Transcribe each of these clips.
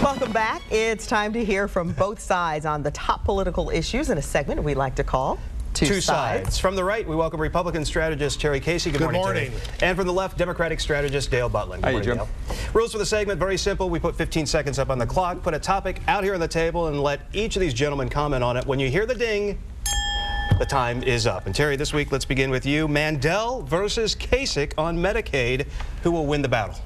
Welcome back. It's time to hear from both sides on the top political issues in a segment we like to call Two Sides. From the right, we welcome Republican strategist Terry Casey. Good morning. And from the left, Democratic strategist Dale Butland. Good morning, Dale. Rules for the segment, very simple. We put 15 seconds up on the clock, put a topic out here on the table, and let each of these gentlemen comment on it. When you hear the ding, the time is up. And Terry, this week, let's begin with you. Mandel versus Kasich on Medicaid. Who will win the battle?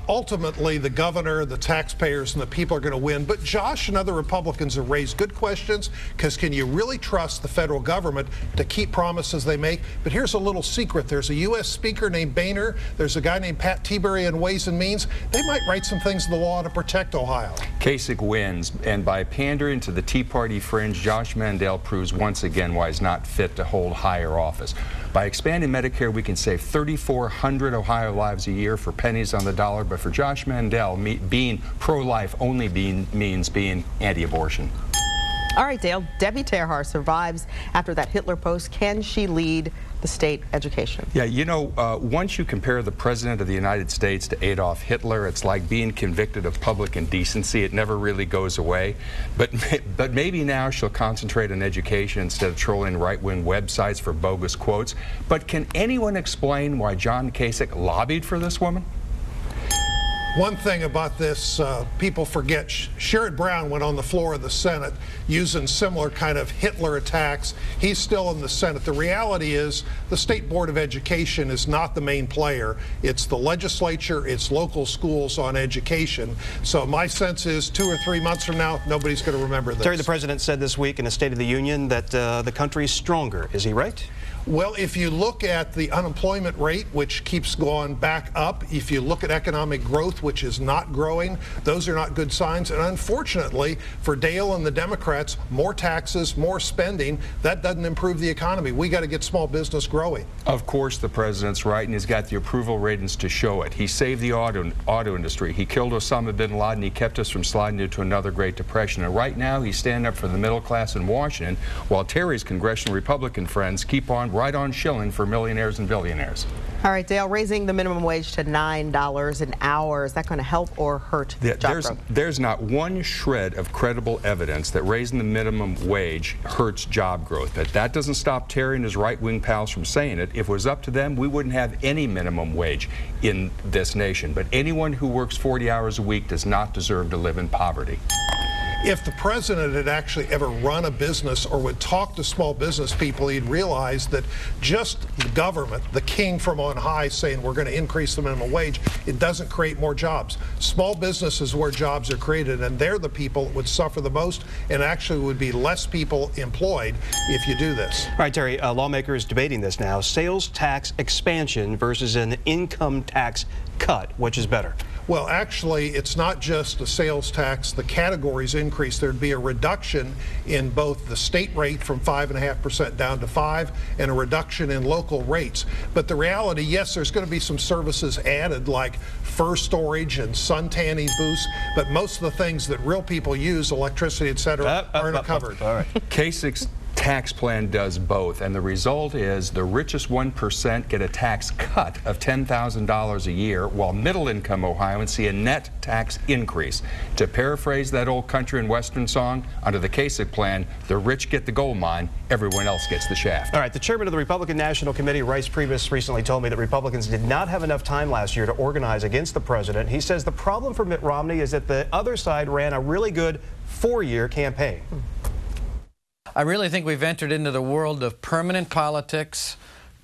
Ultimately, the governor, the taxpayers, and the people are going to win. But Josh and other Republicans have raised good questions, because can you really trust the federal government to keep promises they make? But here's a little secret. There's a U.S. speaker named Boehner. There's a guy named Pat Tiberi in Ways and Means. They might write some things in the law to protect Ohio. Kasich wins, and by pandering to the Tea Party fringe, Josh Mandel proves once again why he's not fit to hold higher office. By expanding Medicare, we can save 3,400 Ohio lives a year for pennies on the dollar, but for Josh Mandel, being pro-life only means being anti-abortion. All right, Dale, Debbie Terhar survives after that Hitler post. Can she lead the state education? Yeah, you know, once you compare the President of the United States to Adolf Hitler, it's like being convicted of public indecency. It never really goes away. But maybe now she'll concentrate on education instead of trolling right-wing websites for bogus quotes. But can anyone explain why John Kasich lobbied for this woman? One thing about this, people forget, Sherrod Brown went on the floor of the Senate using similar kind of Hitler attacks. He's still in the Senate. The reality is the State Board of Education is not the main player. It's the legislature, it's local schools on education. So my sense is 2 or 3 months from now, nobody's going to remember this. Terry, the President said this week in the State of the Union that the country's stronger. Is he right? Well, if you look at the unemployment rate, which keeps going back up, if you look at economic growth, which is not growing, those are not good signs. And unfortunately, for Dale and the Democrats, more taxes, more spending, that doesn't improve the economy. We got to get small business growing. Of course, the President's right, and he's got the approval ratings to show it. He saved the auto industry. He killed Osama bin Laden. He kept us from sliding into another Great Depression. And right now, he's standing up for the middle class in Washington, while Terry's congressional Republican friends keep on right on shilling for millionaires and billionaires. All right, Dale, raising the minimum wage to $9 an hour, is that going to help or hurt job growth? There's not one shred of credible evidence that raising the minimum wage hurts job growth. But that doesn't stop Terry and his right-wing pals from saying it. If it was up to them, we wouldn't have any minimum wage in this nation. But anyone who works 40 hours a week does not deserve to live in poverty. If the president had actually ever run a business or would talk to small business people, he'd realize that just the government, the king from on high, saying we're going to increase the minimum wage, it doesn't create more jobs. Small business is where jobs are created, and they're the people that would suffer the most, and actually would be less people employed if you do this. All right, Terry, lawmakers debating this now. Sales tax expansion versus an income tax cut. Which is better? Well, actually, it's not just the sales tax. The categories increase. There'd be a reduction in both the state rate from 5.5% down to 5%, and a reduction in local rates. But the reality, yes, there's going to be some services added like fur storage and sun tanning booths, but most of the things that real people use, electricity, etc., aren't covered. All right. Kasich's tax plan does both, and the result is the richest 1% get a tax cut of $10,000 a year, while middle-income Ohioans see a net tax increase. To paraphrase that old country and western song, under the Kasich plan, the rich get the gold mine, everyone else gets the shaft. All right, the chairman of the Republican National Committee, Rice Priebus, recently told me that Republicans did not have enough time last year to organize against the president. He says the problem for Mitt Romney is that the other side ran a really good 4-year campaign. I really think we've entered into the world of permanent politics,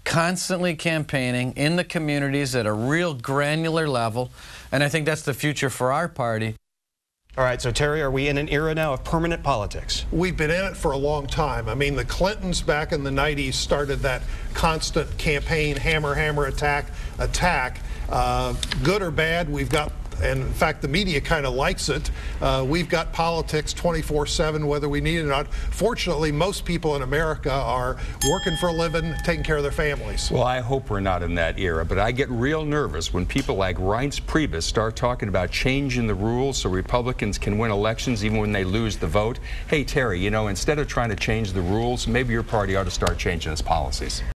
constantly campaigning in the communities at a real granular level, and I think that's the future for our party. All right, so Terry, are we in an era now of permanent politics? We've been in it for a long time. I mean, the Clintons back in the 90s started that constant campaign, hammer, hammer, attack. Good or bad, we've got, and in fact the media kind of likes it, we've got politics 24/7 whether we need it or not. Fortunately, most people in America are working for a living, taking care of their families. Well, I hope we're not in that era, but I get real nervous when people like Rice Priebus start talking about changing the rules so Republicans can win elections even when they lose the vote. Hey Terry, you know, instead of trying to change the rules, maybe your party ought to start changing its policies.